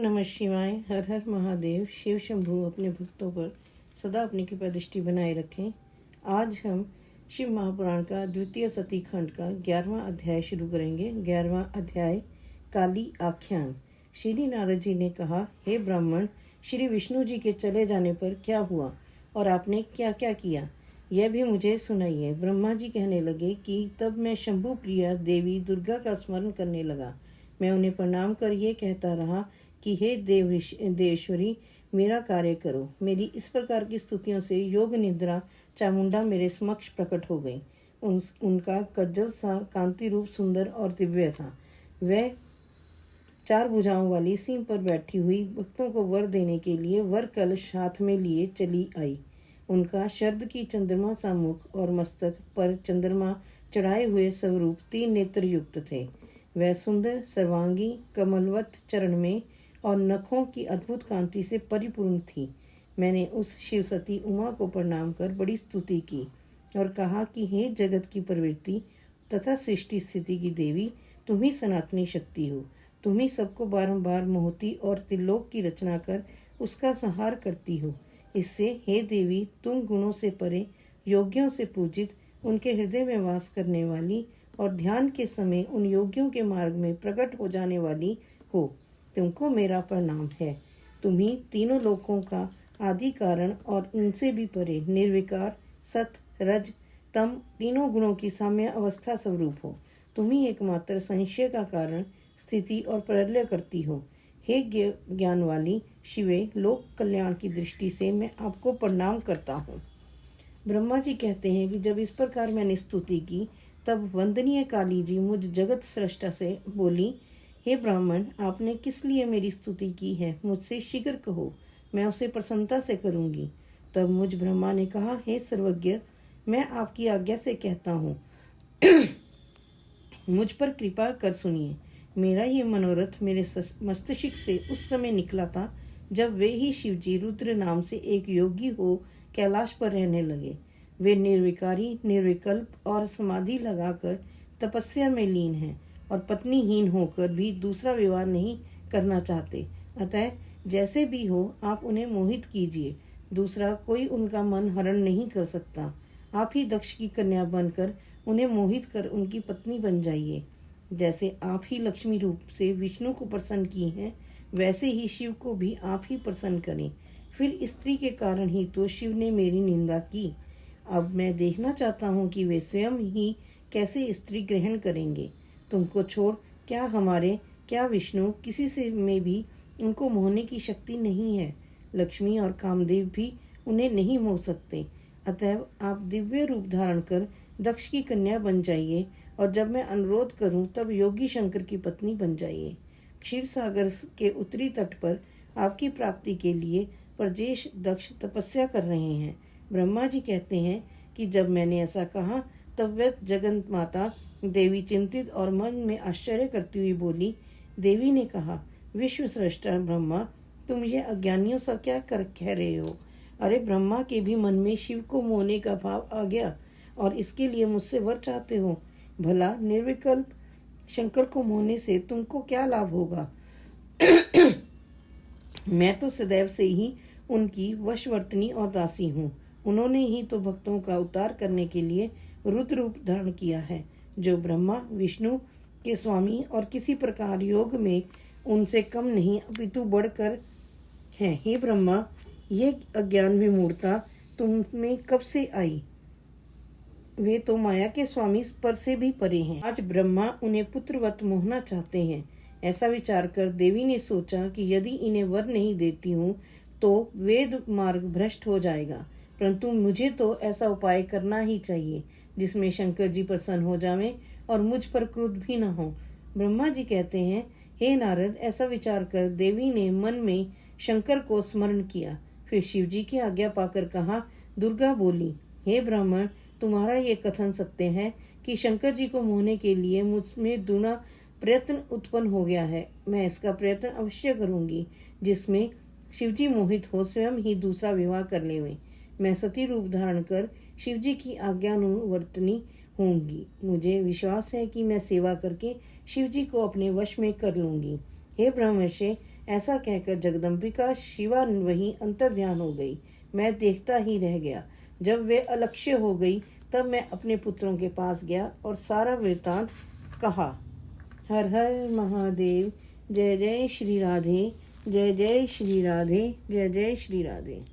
नमः शिवाय। हर हर महादेव। शिव शंभु अपने भक्तों पर सदा अपनी कृपा दृष्टि बनाए रखें। आज हम शिव महापुराण का द्वितीय सती खंड का 11वां अध्याय शुरू करेंगे। 11वां अध्याय काली आख्यान। श्री नारद जी ने कहा, हे ब्राह्मण, श्री विष्णु जी के चले जाने पर क्या हुआ और आपने क्या क्या किया, यह भी मुझे सुनाइए। ब्रह्मा जी कहने लगे कि तब मैं शंभु प्रिया देवी दुर्गा का स्मरण करने लगा। मैं उन्हें प्रणाम कर ये कहता रहा कि हे देवेश्वरी, मेरा कार्य करो। मेरी इस प्रकार की स्तुतियों से योग निद्रा चामुंडा मेरे समक्ष प्रकट हो गई। उनका कज्जल सा कांति रूप सुंदर और दिव्य था। वह 4 भुजाओं वाली सिंह पर बैठी हुई भक्तों को वर देने के लिए वर कलश हाथ में लिए चली आई। उनका शरद की चंद्रमा सा मुख और मस्तक पर चंद्रमा चढ़ाए हुए स्वरूप 3 नेत्र युक्त थे। वह सुंदर सर्वांगी कमलवत चरण में और नखों की अद्भुत कांति से परिपूर्ण थी। मैंने उस शिवसती उमा को प्रणाम कर बड़ी स्तुति की और कहा कि हे जगत की प्रवृत्ति तथा सृष्टि स्थिति की देवी, तुम ही सनातनी शक्ति हो। तुम ही सबको बारंबार मोहती और त्रिलोक की रचना कर उसका संहार करती हो। इससे हे देवी, तुम गुणों से परे, योग्यों से पूजित, उनके हृदय में वास करने वाली और ध्यान के समय उन योगियों के मार्ग में प्रकट हो जाने वाली हो। तुमको मेरा प्रणाम है। तुम ही तीनों लोकों का आदि कारण और उनसे भी परे निर्विकार, सत, रज, तम तीनों गुणों की साम्य अवस्था स्वरूप हो। तुम ही एकमात्र संशय का कारण, स्थिति और प्रलय करती हो। हे ज्ञान वाली शिवे, लोक कल्याण की दृष्टि से मैं आपको प्रणाम करता हूँ। ब्रह्मा जी कहते हैं कि जब इस प्रकार मैंने स्तुति की, तब वंदनीय काली जी मुझ जगत सृष्टा से बोली, हे ब्राह्मण, आपने किस लिए मेरी स्तुति की है, मुझसे शीघ्र कहो, मैं उसे प्रसन्नता से करूंगी। तब मुझ ब्रह्मा ने कहा, हे सर्वज्ञ, मैं आपकी आज्ञा से कहता हूँ, मुझ पर कृपा कर सुनिए। मेरा ये मनोरथ मेरे मस्तिष्क से उस समय निकला था जब वे ही शिवजी रुद्र नाम से एक योगी हो कैलाश पर रहने लगे। वे निर्विकारी, निर्विकल्प और समाधि लगाकर तपस्या में लीन हैं और पत्नीहीन होकर भी दूसरा विवाह नहीं करना चाहते। अतः जैसे भी हो, आप उन्हें मोहित कीजिए। दूसरा कोई उनका मन हरण नहीं कर सकता। आप ही दक्ष की कन्या बनकर उन्हें मोहित कर उनकी पत्नी बन जाइए। जैसे आप ही लक्ष्मी रूप से विष्णु को प्रसन्न की हैं, वैसे ही शिव को भी आप ही प्रसन्न करें। फिर स्त्री के कारण ही तो शिव ने मेरी निंदा की। अब मैं देखना चाहता हूँ कि वे स्वयं ही कैसे स्त्री ग्रहण करेंगे। तुमको छोड़ क्या हमारे, क्या विष्णु, किसी से में भी उनको मोहने की शक्ति नहीं है। लक्ष्मी और कामदेव भी उन्हें नहीं मोह सकते। अतएव आप दिव्य रूप धारण कर दक्ष की कन्या बन जाइए और जब मैं अनुरोध करूं तब योगी शंकर की पत्नी बन जाइए। क्षीर सागर के उत्तरी तट पर आपकी प्राप्ति के लिए प्रजेश दक्ष तपस्या कर रहे हैं। ब्रह्मा जी कहते हैं कि जब मैंने ऐसा कहा तब वह जगत माता देवी चिंतित और मन में आश्चर्य करती हुई बोली। देवी ने कहा, विश्व सृष्टा ब्रह्मा, तुम ये अज्ञानियों सा क्या कर कह रहे हो। अरे ब्रह्मा के भी मन में शिव को मोहने का भाव आ गया और इसके लिए मुझसे वर चाहते हो। भला निर्विकल्प शंकर को मोहने से तुमको क्या लाभ होगा। मैं तो सदैव से ही उनकी वशवर्तनी और दासी हूँ। उन्होंने ही तो भक्तों का उद्धार करने के लिए रुद्र रूप धारण किया है, जो ब्रह्मा विष्णु के स्वामी और किसी प्रकार योग में उनसे कम नहीं अपितु बढ़कर है। हे ब्रह्मा, ये अज्ञान विमूढ़ता तुम में कब से आई। वे तो माया के स्वामी पर से भी परे हैं। आज ब्रह्मा उन्हें पुत्रवत मोहना चाहते हैं। ऐसा विचार कर देवी ने सोचा कि यदि इन्हें वर नहीं देती हूँ तो वेद मार्ग भ्रष्ट हो जाएगा, परंतु मुझे तो ऐसा उपाय करना ही चाहिए जिसमें शंकर जी प्रसन्न हो जावें और मुझ पर क्रोध भी न हो। ब्रह्मा जी कहते हैं, हे नारद, ऐसा विचार कर देवी ने मन में शंकर को स्मरण किया। फिर शिव जी की आज्ञा पाकर कहा। दुर्गा बोली, हे ब्राह्मण, तुम्हारा ये कथन सत्य है कि शंकर जी को मोहने के लिए मुझमें दूना प्रयत्न उत्पन्न हो गया है। मैं इसका प्रयत्न अवश्य करूंगी जिसमें शिवजी मोहित हो स्वयं ही दूसरा विवाह कर लेवें। मैं सती रूप धारण कर शिवजी की आज्ञानुवर्तनी होंगी। मुझे विश्वास है कि मैं सेवा करके शिवजी को अपने वश में कर लूंगी। हे ब्रह्मर्षि, ऐसा कहकर जगदम्बिका शिवा वहीं अंतर्ध्यान हो गई। मैं देखता ही रह गया। जब वे अलक्ष्य हो गई तब मैं अपने पुत्रों के पास गया और सारा वृत्तांत कहा। हर हर महादेव। जय जय श्री राधे, जय जय श्री राधे, जय जय श्री राधे।